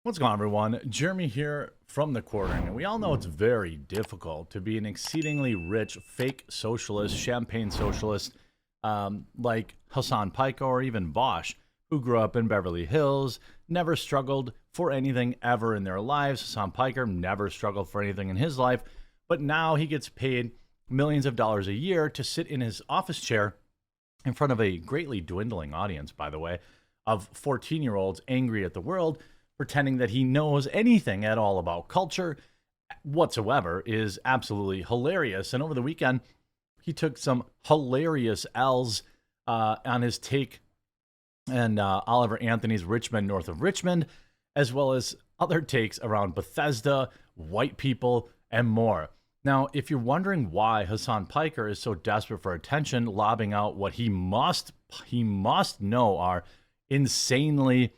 What's going on, everyone? Jeremy here from the quartering, and we all know it's very difficult to be an exceedingly rich fake socialist, champagne socialist, like Hasan Piker or even Bosch, who grew up in Beverly Hills, never struggled for anything ever in their lives. Hasan Piker never struggled for anything in his life, but now he gets paid millions of dollars a year to sit in his office chair in front of a greatly dwindling audience, by the way, of 14-year-olds angry at the world, pretending that he knows anything at all about culture whatsoever is absolutely hilarious. And over the weekend, he took some hilarious L's on his take and Oliver Anthony's Richmond north of Richmond, as well as other takes around Bethesda, white people, and more. Now, if you're wondering why Hasan Piker is so desperate for attention, lobbing out what he must know are insanely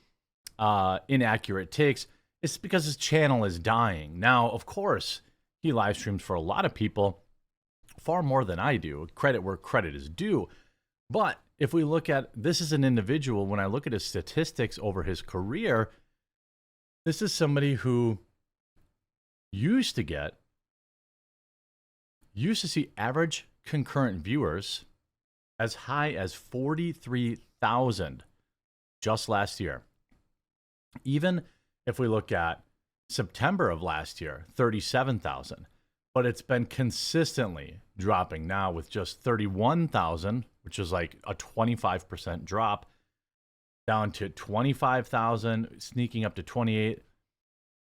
inaccurate takes, it's because his channel is dying. Now, of course, he live streams for a lot of people, far more than I do. Credit where credit is due. But if we look at this as an individual, when I look at his statistics over his career, this is somebody who used to see average concurrent viewers as high as 43,000 just last year. Even if we look at September of last year, 37,000, but it's been consistently dropping now with just 31,000, which is like a 25% drop, down to 25,000, sneaking up to 28.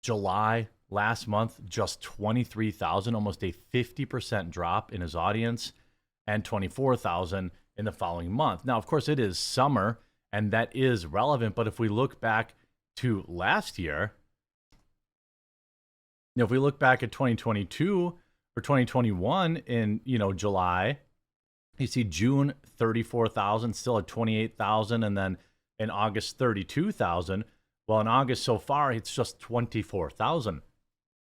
July last month, just 23,000, almost a 50% drop in his audience, and 24,000 in the following month. Now, of course, it is summer, and that is relevant, but if we look back to last year, if we look back at 2022 or 2021 in July, you see June 34,000, still at 28,000, and then in August 32,000. Well, in August so far, it's just 24,000,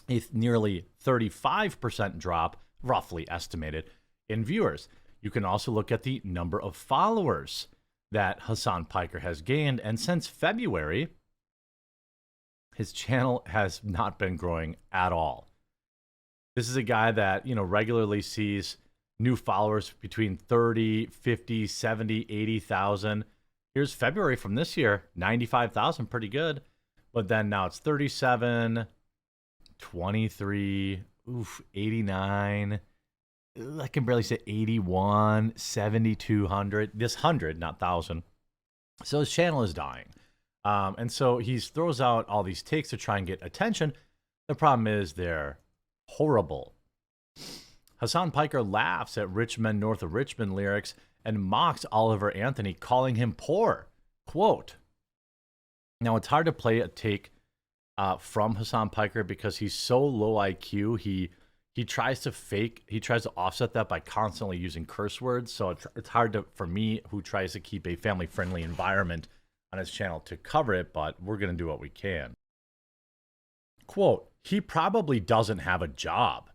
a nearly 35% drop, roughly estimated, in viewers. You can also look at the number of followers that Hasan Piker has gained, and since February, his channel has not been growing at all. This is a guy that, regularly sees new followers between 30, 50, 70, 80,000. Here's February from this year, 95,000, pretty good. But then now it's 37, 23, 89. I can barely say 81, 7,200. This 100, not 1,000. So his channel is dying. And so he throws out all these takes to try and get attention. The problem is they're horrible. Hasan Piker laughs at Richmond north of Richmond lyrics and mocks Oliver Anthony, calling him poor. Quote. Now, it's hard to play a take from Hasan Piker because he's so low IQ. He tries to offset that by constantly using curse words. So it's hard for me, who tries to keep a family-friendly environment on his channel, to cover it, but we're going to do what we can. Quote, he probably doesn't have a job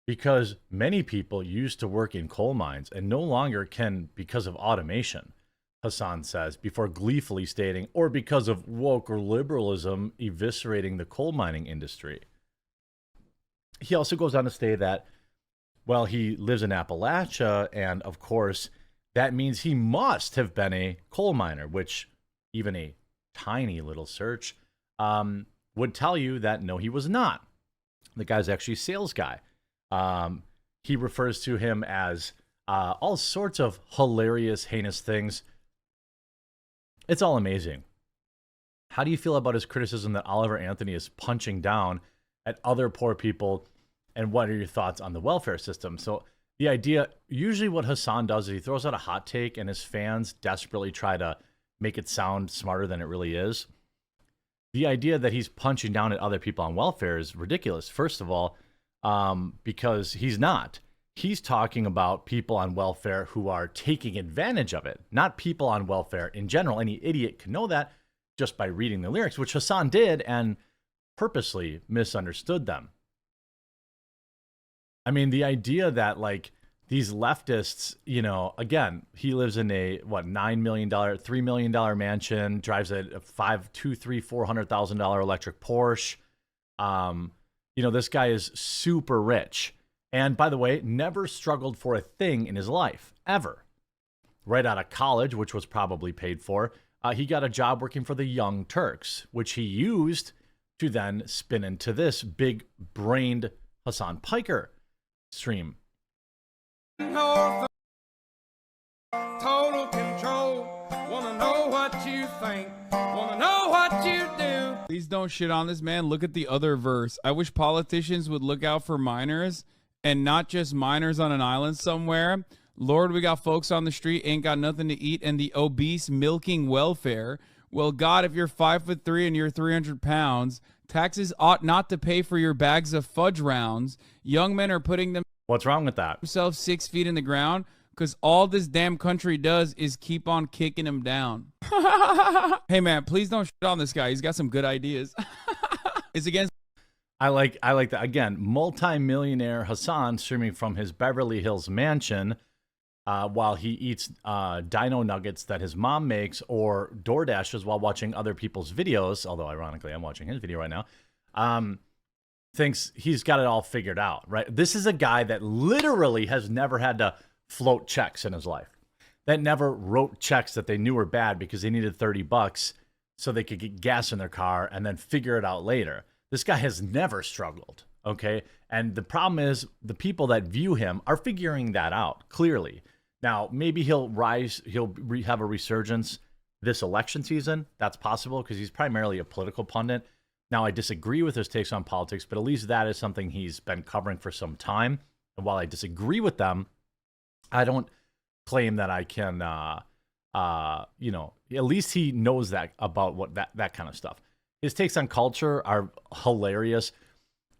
because many people used to work in coal mines and no longer can because of automation, Hasan says, before gleefully stating, or because of woke or liberalism eviscerating the coal mining industry. He also goes on to say that, well, he lives in Appalachia, and of course, that means he must have been a coal miner, which even a tiny little search would tell you that no, he was not. The guy's actually a sales guy. He refers to him as all sorts of hilarious, heinous things. It's all amazing. How do you feel about his criticism that Oliver Anthony is punching down at other poor people? And what are your thoughts on the welfare system? So the idea, usually what Hasan does is he throws out a hot take and his fans desperately try to make it sound smarter than it really is. The idea that he's punching down at other people on welfare is ridiculous. First of all, because he's not. He's talking about people on welfare who are taking advantage of it, not people on welfare in general. Any idiot can know that just by reading the lyrics, which Hasan did and purposely misunderstood them. I mean, the idea that these leftists, you know, again, he lives in a $9 million, $3 million mansion, drives a $400,000 electric Porsche. You know, this guy is super rich. And by the way, never struggled for a thing in his life, ever. Right out of college, which was probably paid for, he got a job working for the Young Turks, which he used to then spin into this big-brained Hasan Piker stream. Total control. Wanna know what you think. Wanna know what you do. Please don't shit on this man. Look at the other verse. I wish politicians would look out for minors, and not just minors on an island somewhere. Lord, we got folks on the street, ain't got nothing to eat, and the obese milking welfare. Well, God, if you're 5'3" and you're 300 pounds, taxes ought not to pay for your bags of fudge rounds. Young men are putting What's wrong with that? themselves 6 feet in the ground because all this damn country does is keep on kicking him down. Hey, man, please don't shit on this guy. He's got some good ideas. It's against... I like that. Again, multi-millionaire Hasan streaming from his Beverly Hills mansion while he eats dino nuggets that his mom makes or DoorDashes while watching other people's videos, although ironically I'm watching his video right now, thinks he's got it all figured out, right? This is a guy that literally has never had to float checks in his life, that never wrote checks that they knew were bad because they needed $30 so they could get gas in their car and then figure it out later. This guy has never struggled, okay? And the problem is the people that view him are figuring that out, clearly. Now, maybe he'll have a resurgence this election season. That's possible because he's primarily a political pundit. Now, I disagree with his takes on politics, but at least that is something he's been covering for some time. And while I disagree with them, I don't claim that I can, you know, at least he knows that about what that kind of stuff. His takes on culture are hilarious.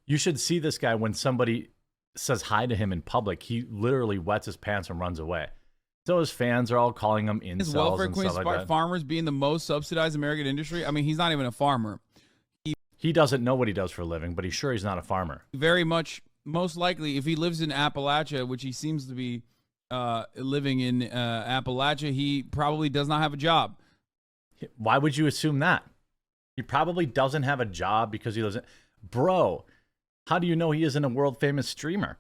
You should see this guy when somebody says hi to him in public. He literally wets his pants and runs away. So his fans are all calling him incels. His welfare and queen stuff like that. Farmers being the most subsidized American industry. I mean, he's not even a farmer. He doesn't know what he does for a living, but he's sure he's not a farmer. Very much, most likely, if he lives in Appalachia, which he seems to be living in Appalachia, he probably does not have a job. Why would you assume that? He probably doesn't have a job because he doesn't. Bro, how do you know he isn't a world famous streamer?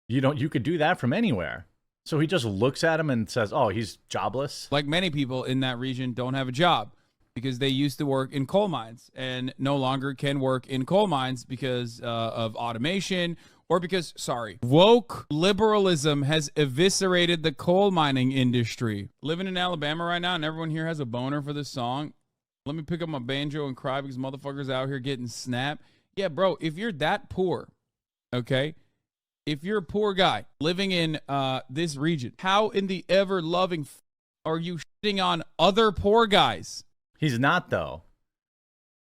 You could do that from anywhere. So he just looks at him and says, oh, he's jobless. Like many people in that region don't have a job because they used to work in coal mines and no longer can work in coal mines because of automation or because, woke liberalism has eviscerated the coal mining industry. Living in Alabama right now and everyone here has a boner for this song. Let me pick up my banjo and cry because motherfuckers out here getting snapped. Yeah, bro, if you're that poor, okay, if you're a poor guy living in this region, how in the ever-loving are you shitting on other poor guys? He's not, though.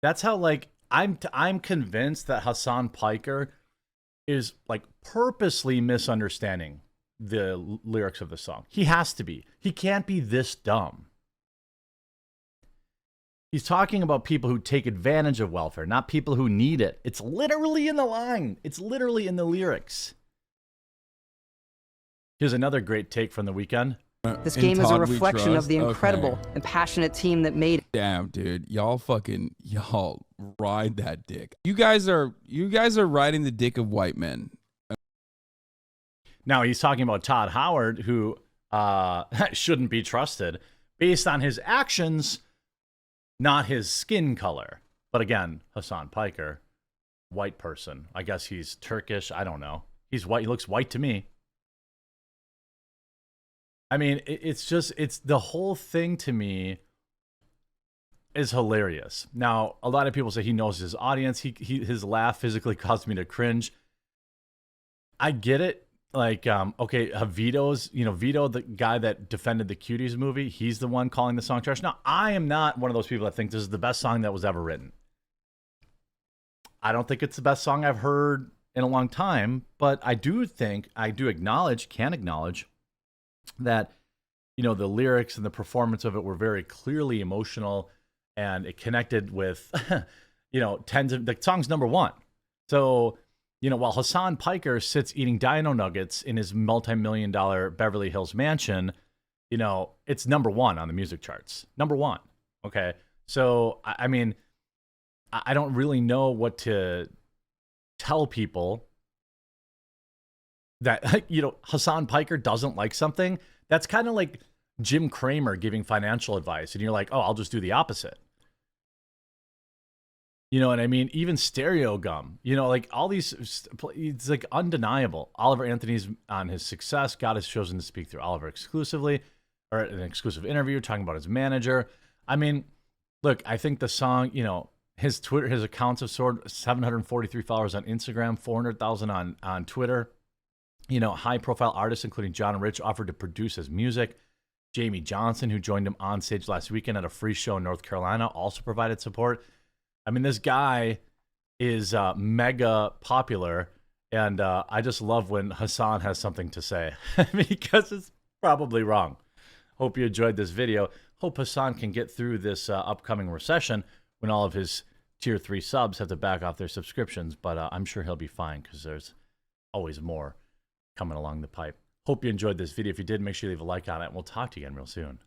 That's how, like, I'm convinced that Hasan Piker is, like, purposely misunderstanding the lyrics of the song. He has to be. He can't be this dumb. He's talking about people who take advantage of welfare, not people who need it. It's literally in the line. It's literally in the lyrics. Here's another great take from the weekend. This game is a reflection of the incredible and passionate team that made it. Damn, dude. Y'all ride that dick. You guys are riding the dick of white men. Now he's talking about Todd Howard, who shouldn't be trusted based on his actions, not his skin color. But again, Hasan Piker, white person. I guess he's Turkish. I don't know. He's white. He looks white to me. I mean, it's the whole thing to me is hilarious. Now, a lot of people say he knows his audience. His laugh physically caused me to cringe. I get it. Like, okay, Vito, the guy that defended the Cuties movie, he's the one calling the song trash. Now, I am not one of those people that think this is the best song that was ever written. I don't think it's the best song I've heard in a long time, but I can acknowledge that, the lyrics and the performance of it were very clearly emotional, and it connected with, the song's number one. So You know, while Hasan Piker sits eating dino nuggets in his multi-million-dollar Beverly Hills mansion, you know, it's #1 on the music charts. #1. Okay. So, I mean, I don't really know what to tell people that, you know, Hasan Piker doesn't like something. That's kind of like Jim Cramer giving financial advice. And you're like, oh, I'll just do the opposite. You know what I mean? Even Stereo Gum, you know, like all these, it's like undeniable. Oliver Anthony's on his success. God has chosen to speak through Oliver exclusively, or an exclusive interview talking about his manager. I mean, look, I think the song, you know, his Twitter, his accounts have soared. 743 followers on Instagram, 400,000 on Twitter. You know, high profile artists, including John Rich, offered to produce his music. Jamie Johnson, who joined him on stage last weekend at a free show in North Carolina, also provided support. I mean, this guy is mega popular, and I just love when Hasan has something to say because it's probably wrong. Hope you enjoyed this video. Hope Hasan can get through this upcoming recession when all of his tier 3 subs have to back off their subscriptions, but I'm sure he'll be fine because there's always more coming along the pipe. Hope you enjoyed this video. If you did, make sure you leave a like on it, and we'll talk to you again real soon.